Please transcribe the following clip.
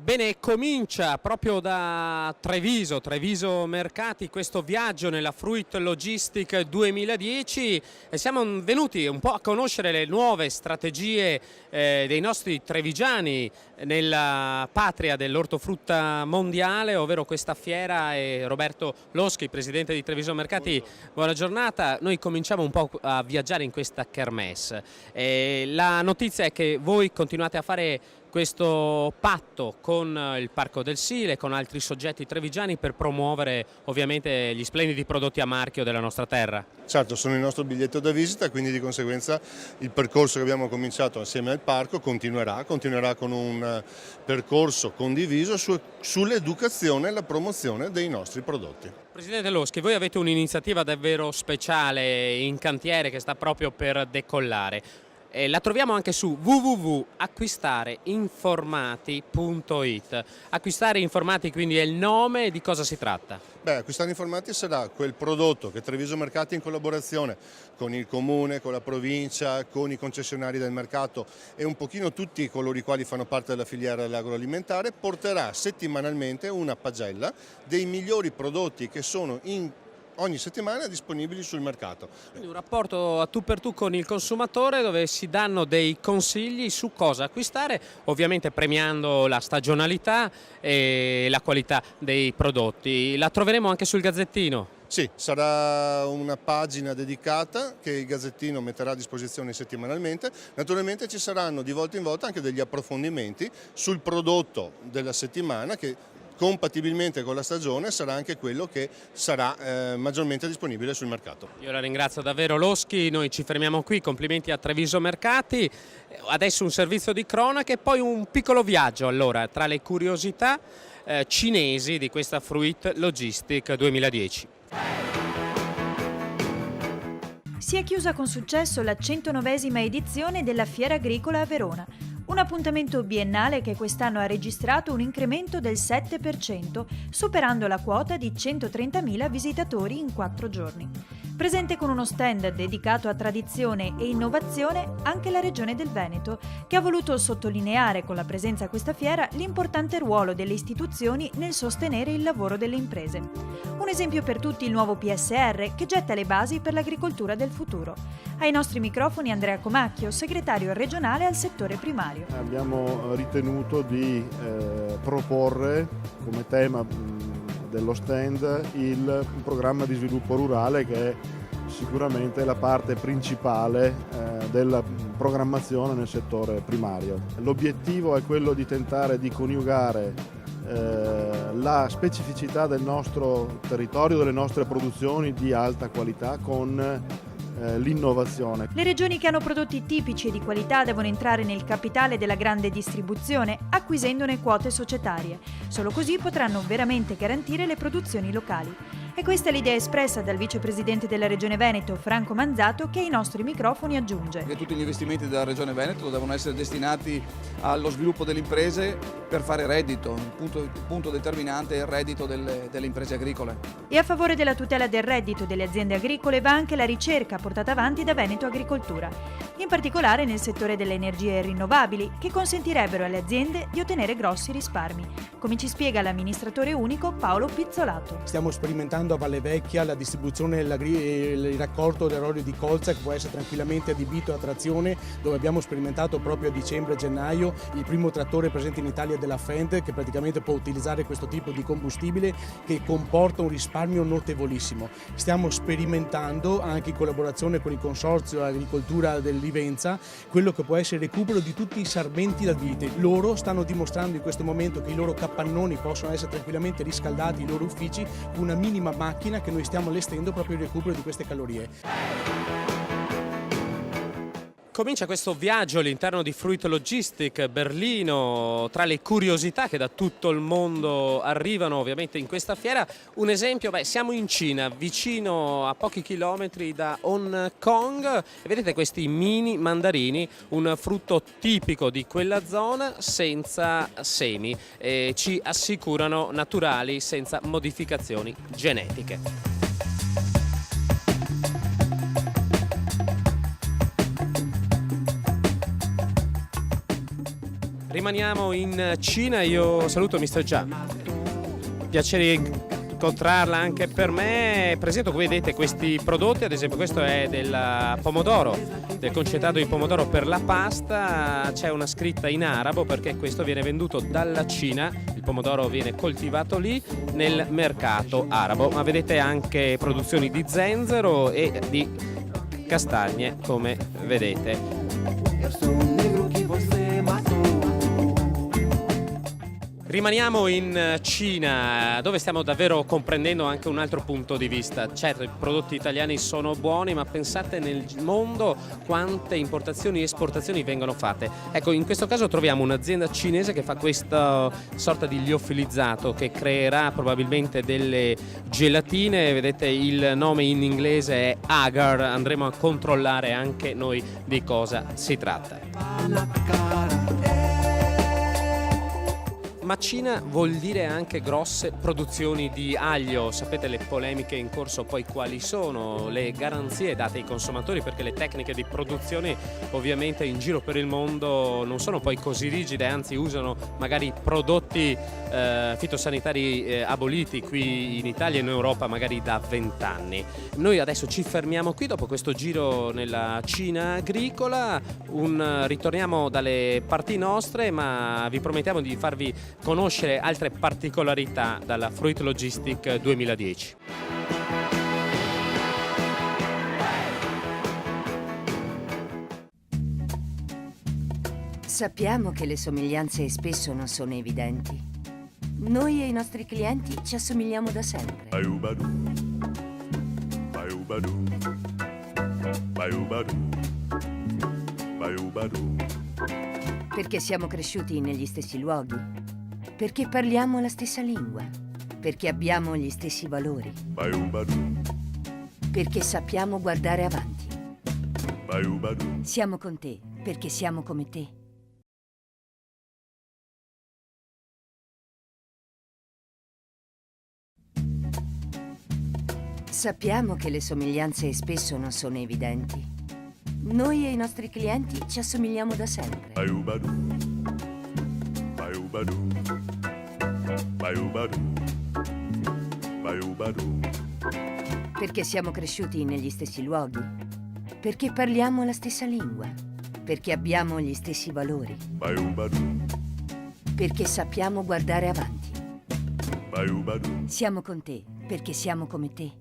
Bene, comincia proprio da Treviso Mercati, questo viaggio nella Fruit Logistic 2010 e siamo venuti un po' a conoscere le nuove strategie dei nostri trevigiani nella patria dell'ortofrutta mondiale, ovvero questa fiera. E Roberto Loschi, presidente di Treviso Mercati, buona giornata. Noi cominciamo un po' a viaggiare in questa kermesse. La notizia è che voi continuate a fare questo patto con il Parco del Sile, con altri soggetti trevigiani per promuovere ovviamente gli splendidi prodotti a marchio della nostra terra. Certo, sono il nostro biglietto da visita, quindi di conseguenza il percorso che abbiamo cominciato assieme al parco continuerà con un percorso condiviso sull'educazione e la promozione dei nostri prodotti. Presidente Loschi, voi avete un'iniziativa davvero speciale in cantiere che sta proprio per decollare. La troviamo anche su www.acquistareinformati.it. Acquistare Informati quindi è il nome, di cosa si tratta? Acquistare Informati sarà quel prodotto che Treviso Mercati, in collaborazione con il comune, con la provincia, con i concessionari del mercato e un pochino tutti coloro i quali fanno parte della filiera dell'agroalimentare, porterà settimanalmente una pagella dei migliori prodotti che sono ogni settimana disponibili sul mercato. Quindi un rapporto a tu per tu con il consumatore dove si danno dei consigli su cosa acquistare, ovviamente premiando la stagionalità e la qualità dei prodotti. La troveremo anche sul Gazzettino? Sì, sarà una pagina dedicata che il Gazzettino metterà a disposizione settimanalmente. Naturalmente ci saranno di volta in volta anche degli approfondimenti sul prodotto della settimana che compatibilmente con la stagione sarà anche quello che sarà maggiormente disponibile sul mercato. Io la ringrazio davvero Loschi, noi ci fermiamo qui, complimenti a Treviso Mercati, adesso un servizio di cronaca e poi un piccolo viaggio allora tra le curiosità cinesi di questa Fruit Logistic 2010. Si è chiusa con successo la 109esima edizione della Fiera Agricola a Verona. Un appuntamento biennale che quest'anno ha registrato un incremento del 7%, superando la quota di 130.000 visitatori in 4 giorni. Presente con uno stand dedicato a tradizione e innovazione anche la Regione del Veneto, che ha voluto sottolineare con la presenza a questa fiera l'importante ruolo delle istituzioni nel sostenere il lavoro delle imprese. Un esempio per tutti il nuovo PSR che getta le basi per l'agricoltura del futuro. Ai nostri microfoni Andrea Comacchio, segretario regionale al settore primario. Abbiamo ritenuto di proporre come tema dello stand il programma di sviluppo rurale, che è sicuramente la parte principale della programmazione nel settore primario. L'obiettivo è quello di tentare di coniugare la specificità del nostro territorio, delle nostre produzioni di alta qualità con l'innovazione. Le regioni che hanno prodotti tipici e di qualità devono entrare nel capitale della grande distribuzione, acquisendone quote societarie. Solo così potranno veramente garantire le produzioni locali. E questa è l'idea espressa dal vicepresidente della Regione Veneto, Franco Manzato, che ai nostri microfoni aggiunge: tutti gli investimenti della Regione Veneto devono essere destinati allo sviluppo delle imprese per fare reddito. Il punto determinante è il reddito delle imprese agricole. E a favore della tutela del reddito delle aziende agricole va anche la ricerca portata avanti da Veneto Agricoltura, in particolare nel settore delle energie rinnovabili, che consentirebbero alle aziende di ottenere grossi risparmi, come ci spiega l'amministratore unico Paolo Pizzolato. Stiamo sperimentando a Valle Vecchia la distribuzione e il raccolto dell'olio di colza, che può essere tranquillamente adibito a trazione, dove abbiamo sperimentato proprio a dicembre-gennaio il primo trattore presente in Italia della Fendt, che praticamente può utilizzare questo tipo di combustibile, che comporta un risparmio notevolissimo. Stiamo sperimentando anche in collaborazione con il Consorzio Agricoltura dell'Ivenza quello che può essere il recupero di tutti i serventi da vite. Loro stanno dimostrando in questo momento che i loro capannoni possono essere tranquillamente riscaldati, i loro uffici, con una minima macchina che noi stiamo allestendo proprio il recupero di queste calorie. Comincia questo viaggio all'interno di Fruit Logistic Berlino, tra le curiosità che da tutto il mondo arrivano ovviamente in questa fiera. Un esempio, siamo in Cina, vicino a pochi chilometri da Hong Kong, e vedete questi mini mandarini, un frutto tipico di quella zona senza semi, e ci assicurano naturali, senza modificazioni genetiche. Rimaniamo in Cina, io saluto Mr. Jia. Piacere incontrarla anche per me. Presento, come vedete, questi prodotti, ad esempio questo è del pomodoro, del concentrato di pomodoro per la pasta. C'è una scritta in arabo perché questo viene venduto dalla Cina, il pomodoro viene coltivato lì nel mercato arabo, ma vedete anche produzioni di zenzero e di castagne, come vedete. Rimaniamo in Cina, dove stiamo davvero comprendendo anche un altro punto di vista. Certo, i prodotti italiani sono buoni, ma pensate nel mondo quante importazioni e esportazioni vengono fatte. Ecco, in questo caso troviamo un'azienda cinese che fa questa sorta di liofilizzato, che creerà probabilmente delle gelatine. Vedete, il nome in inglese è Agar, andremo a controllare anche noi di cosa si tratta. Ma Cina vuol dire anche grosse produzioni di aglio. Sapete le polemiche in corso poi quali sono? Le garanzie date ai consumatori, perché le tecniche di produzione ovviamente in giro per il mondo non sono poi così rigide, anzi usano magari prodotti fitosanitari aboliti qui in Italia e in Europa magari da 20 anni. Noi adesso ci fermiamo qui dopo questo giro nella Cina agricola, ritorniamo dalle parti nostre, ma vi promettiamo di farvi conoscere altre particolarità dalla Fruit Logistic 2010. Sappiamo che le somiglianze spesso non sono evidenti. Noi e i nostri clienti ci assomigliamo da sempre. Perché siamo cresciuti negli stessi luoghi, perché parliamo la stessa lingua, perché abbiamo gli stessi valori, perché sappiamo guardare avanti. Siamo con te perché siamo come te. Sappiamo che le somiglianze spesso non sono evidenti. Noi e i nostri clienti ci assomigliamo da sempre. Perché siamo cresciuti negli stessi luoghi, perché parliamo la stessa lingua, perché abbiamo gli stessi valori, perché sappiamo guardare avanti. Siamo con te perché siamo come te.